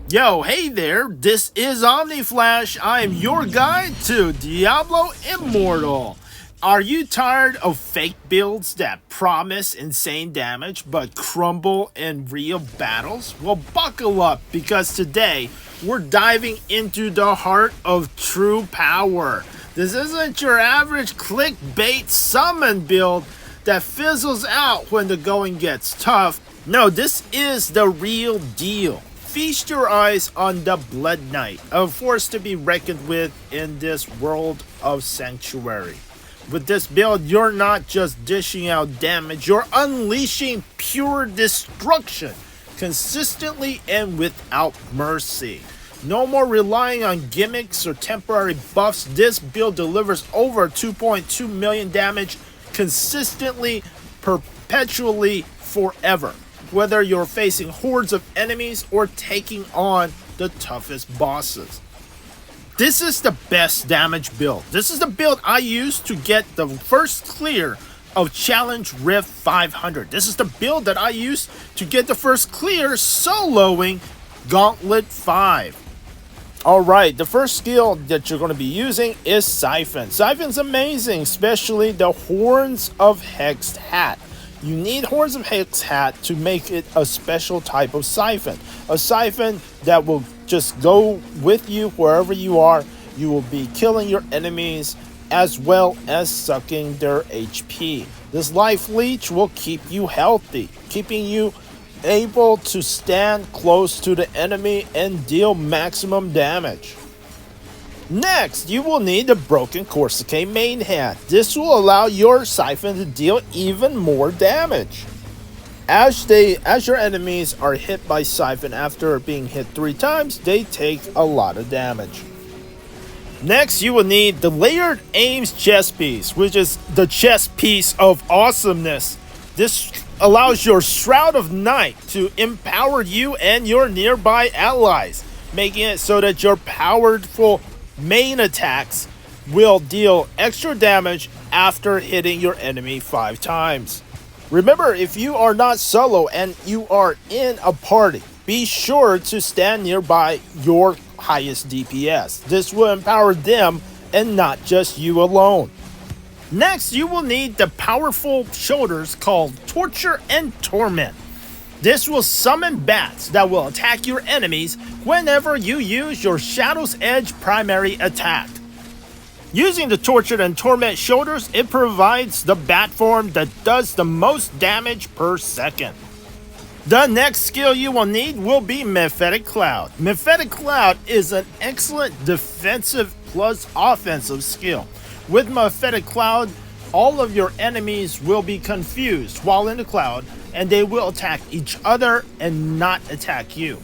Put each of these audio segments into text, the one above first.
Yo, hey there, this is Omni Flash. I am your guide to Diablo Immortal. Are you tired of fake builds that promise insane damage but crumble in real battles? Well, buckle up because today we're diving into the heart of true power. This isn't your average clickbait summon build that fizzles out when the going gets tough. No, this is the real deal. Feast your eyes on the Blood Knight, a force to be reckoned with in this world of Sanctuary. With this build, you're not just dishing out damage, you're unleashing pure destruction, consistently and without mercy. No more relying on gimmicks or temporary buffs. This build delivers over 2.2 million damage consistently, perpetually, forever. Whether you're facing hordes of enemies or taking on the toughest bosses. This is the best damage build. This is the build I used to get the first clear of Challenge Rift 500. This is the build that I used to get the first clear soloing Gauntlet 5. Alright, the first skill that you're going to be using is Siphon. Siphon's amazing, especially the Horns of Hexed Hat. You need Horns of Hexed Hat to make it a special type of Siphon. A Siphon that will just go with you wherever you are. You will be killing your enemies as well as sucking their HP. This Life Leech will keep you healthy, keeping you able to stand close to the enemy and deal maximum damage. Next, you will need the Broken Corsica main hand. This will allow your Siphon to deal even more damage. As your enemies are hit by Siphon after being hit 3 times, they take a lot of damage. Next, you will need the Layered Aims chest piece, which is the chest piece of awesomeness. This allows your Shroud of Night to empower you and your nearby allies, making it so that your powerful main attacks will deal extra damage after hitting your enemy 5 times. Remember, if you are not solo and you are in a party, be sure to stand nearby your highest DPS. This will empower them and not just you alone. Next, you will need the powerful shoulders called Torture and Torment. This will summon bats that will attack your enemies whenever you use your Shadow's Edge primary attack. Using the Tortured and Torment shoulders, it provides the bat form that does the most damage per second. The next skill you will need will be Mephitic Cloud. Mephitic Cloud is an excellent defensive plus offensive skill. With Mephitic Cloud, all of your enemies will be confused while in the cloud, and they will attack each other and not attack you.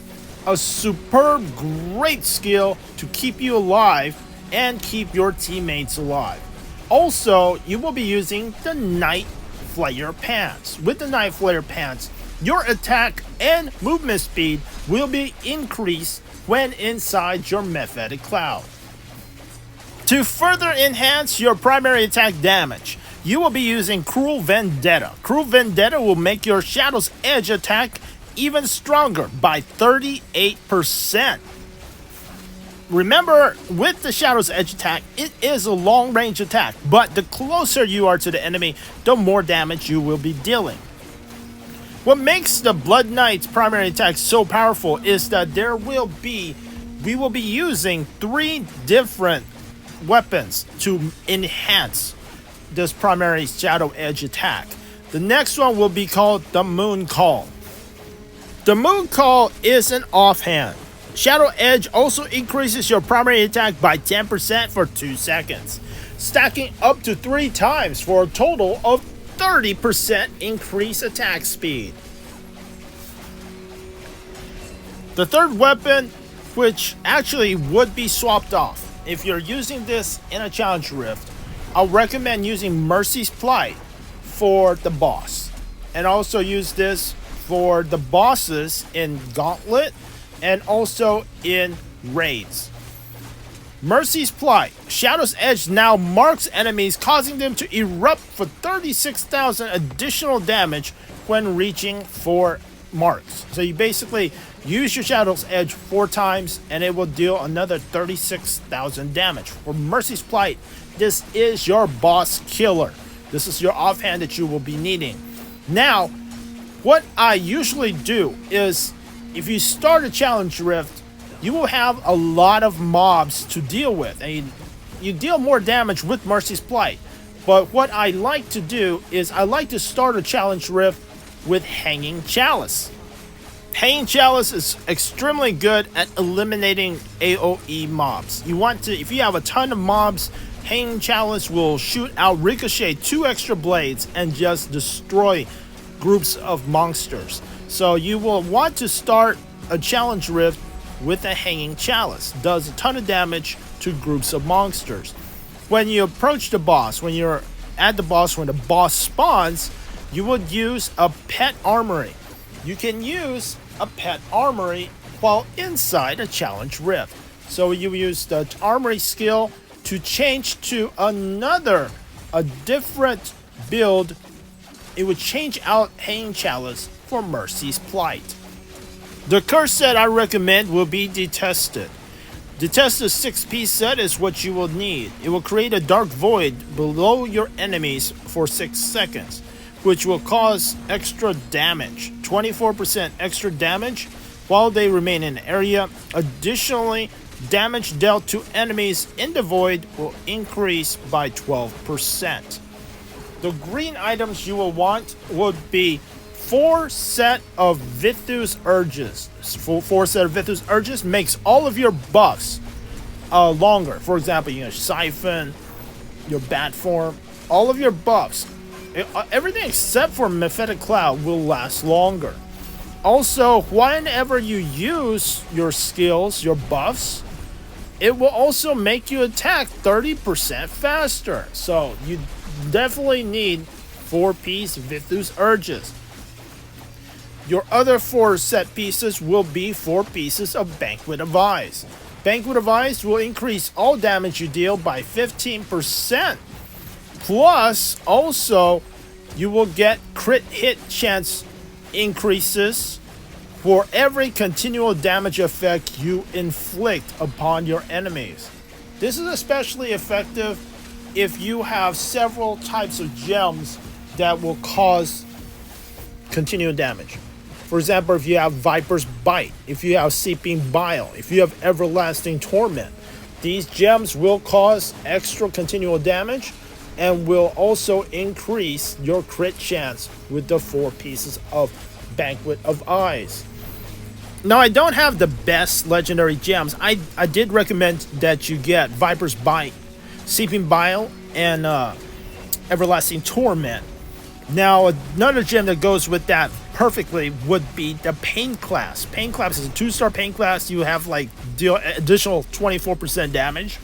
A superb, great skill to keep you alive and keep your teammates alive. Also, you will be using the Night Flare Pants. With the Night Flare Pants, your attack and movement speed will be increased when inside your Mephitic Cloud. To further enhance your primary attack damage, you will be using Cruel Vendetta. Cruel Vendetta will make your Shadow's Edge attack even stronger by 38%. Remember, with the Shadow's Edge attack, it is a long-range attack, but the closer you are to the enemy, the more damage you will be dealing. What makes the Blood Knight's primary attack so powerful is that we will be using 3 different weapons to enhance this primary Shadow Edge attack. The next one will be called the Moon Call. The Moon Call is an offhand. Shadow Edge also increases your primary attack by 10% for 2 seconds, stacking up to 3 times for a total of 30% increased attack speed. The third weapon, which actually would be swapped off if you're using this in a Challenge Rift, I'll recommend using Mercy's Plight for the boss, and also use this for the bosses in Gauntlet and also in raids. Mercy's Plight. Shadow's Edge now marks enemies, causing them to erupt for 36,000 additional damage when reaching 4 marks. So you basically Use your Shadow's Edge 4 times and it will deal another 36,000 damage. For Mercy's Plight, this is your boss killer. This is your offhand that you will be needing. Now, what I usually do is, if you start a challenge rift, you will have a lot of mobs to deal with, and you deal more damage with Mercy's Plight. But what I like to do is I like to start a challenge rift with Hanging Chalice. Hanging Chalice is extremely good at eliminating AoE mobs. You want to, if you have a ton of mobs, Hanging Chalice will shoot out, ricochet 2 extra blades and just destroy groups of monsters. So you will want to start a challenge rift with a Hanging Chalice. Does a ton of damage to groups of monsters. When you approach the boss, when you're at the boss, when the boss spawns, you would use a pet armory. You can use a pet armory while inside a challenge rift. So you use the armory skill to change to a different build. It would change out Hanging Chalice for Mercy's Plight. The curse set I recommend will be Detested. Detested 6-piece set is what you will need. It will create a dark void below your enemies for 6 seconds, which will cause extra damage, 24% extra damage while they remain in the area. Additionally, damage dealt to enemies in the void will increase by 12%. The green items you will want would be 4 set of Vithu's Urges. 4 set of Vithu's Urges makes all of your buffs longer. For example, you know, Siphon, your Bat Form, all of your buffs. Everything except for Mephitic Cloud will last longer. Also, whenever you use your skills, your buffs, it will also make you attack 30% faster. So you definitely need 4-piece Vithu's Urges. Your other 4 set pieces will be 4 pieces of Banquet of Eyes. Banquet of Eyes will increase all damage you deal by 15%. Plus, also, you will get crit hit chance increases for every continual damage effect you inflict upon your enemies. This is especially effective if you have several types of gems that will cause continual damage. For example, if you have Viper's Bite, if you have Seeping Bile, if you have Everlasting Torment, these gems will cause extra continual damage and will also increase your crit chance with the 4 pieces of Banquet of Eyes. Now, I don't have the best legendary gems. I did recommend that you get Viper's Bite, Seeping Bile, and Everlasting Torment. Now, another gem that goes with that perfectly would be the Pain Class. Pain Class is a 2-star Pain Class. You have like deal additional 24% damage.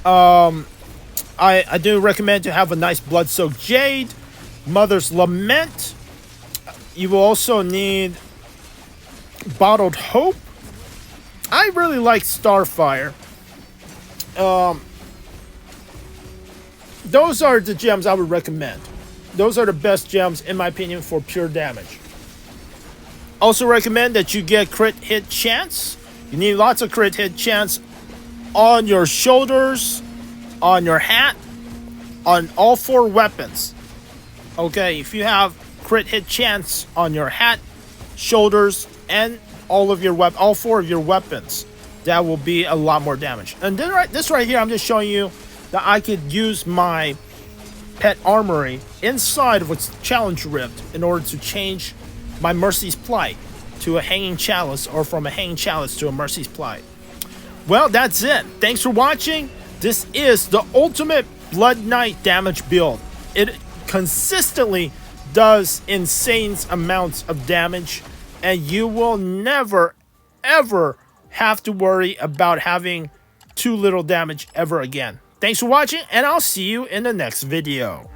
I do recommend to have a nice Blood-Soaked Jade, Mother's Lament. You will also need Bottled Hope. I really like Starfire. Those are the gems I would recommend. Those are the best gems, in my opinion, for pure damage. Also recommend that you get crit hit chance. You need lots of crit hit chance on your shoulders, on your hat, on all 4 weapons. Okay, if you have crit hit chance on your hat, shoulders, and all 4 of your weapons, that will be a lot more damage. And then this right here, I'm just showing you that I could use my pet armory inside of a challenge rift in order to change my Mercy's Plight to a Hanging Chalice, or from a Hanging Chalice to a Mercy's Plight. Well, that's it. Thanks for watching. This is the ultimate Blood Knight damage build. It consistently does insane amounts of damage, and you will never ever have to worry about having too little damage ever again. Thanks for watching, and I'll see you in the next video.